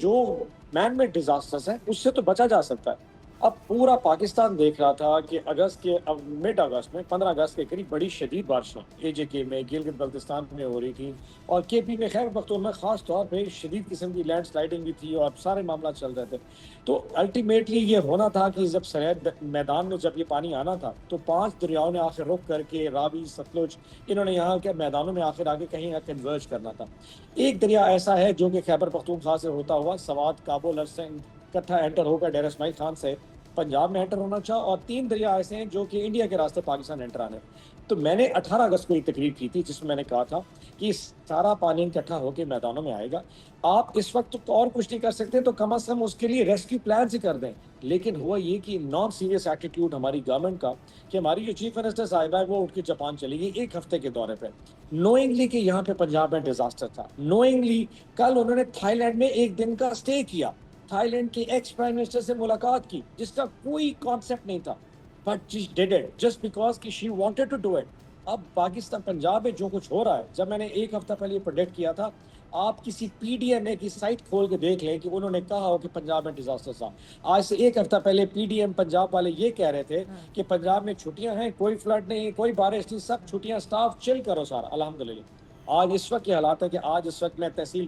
जो man made disasters हैं उससे तो बचा जा सकता है। अब पूरा पाकिस्तान देख रहा था कि अगस्त के अब मिड अगस्त में 15 अगस्त के करीब बड़ी शदीद बारिशें एजेके में, गिलगित बल्तिस्तान में हो रही थी और केपी में, खैबर पख्तूनख्वा में खास तौर पे शदीद किस्म की लैंड स्लाइडिंग भी थी और सारे मामला चल रहे थे। तो अल्टीमेटली ये होना था कि जब सरहद मैदान में जब ये पानी आना था तो 5 दरियाओं ने आखिर रुक करके रावी, सतलुज, इन्होंने यहाँ के मैदानों में आखिर आगे कहीं कन्वर्ज करना था। एक दरिया ऐसा है जो कि खैबर पख्तूनख्वा से होता हुआ सवात, काबुल और सिंध इकट्ठा एंटर होकर डेर इस्माइल खान से पंजाब में एंटर होना चाहा, और 3 दरिया ऐसे हैं जो कि इंडिया के रास्ते पाकिस्तान एंटर आने। तो मैंने 18 अगस्त को एक तकरीर की थी जिसमें मैंने कहा था कि सारा पानी इकट्ठा होकर मैदानों में आएगा। आप इस वक्त तो और कुछ नहीं कर सकते, तो कम से कम उसके लिए रेस्क्यू प्लान ही कर दें। लेकिन हुआ ये कि नॉन सीरियस एटीट्यूड हमारी गवर्नमेंट का, कि हमारी जो चीफ मिनिस्टर साहिबा है वो उठ के जापान चली गई 1 हफ्ते के दौरे पे, नोइंगली कि यहाँ पे पंजाब में डिजास्टर था, नोइंगली। कल उन्होंने थाईलैंड में 1 दिन का स्टे किया, थाईलैंड के एक्स प्राइम मिनिस्टर से मुलाकात की जिसका कोई कॉन्सेप्ट नहीं था, but she did it just because कि she wanted to do it. अब पाकिस्तान पंजाब में जो कुछ हो रहा है, जब मैंने 1 हफ्ता पहले ये प्रेडिक्ट किया था, आप किसी पीडीएम की साइट खोल के देख लें कि उन्होंने कहा हो कि पंजाब में डिजास्टर था। आज से 1 हफ्ता पहले पीडीएम पंजाब वाले ये कह रहे थे कि पंजाब में छुट्टियां हैं, कोई फ्लड नहीं, कोई बारिश नहीं, सब छुट्टियां, स्टाफ चिल करो सारा। अल्हम्दुलिल्लाह आज इस वक्त ये हालात है कि आज इस वक्त मैं तहसील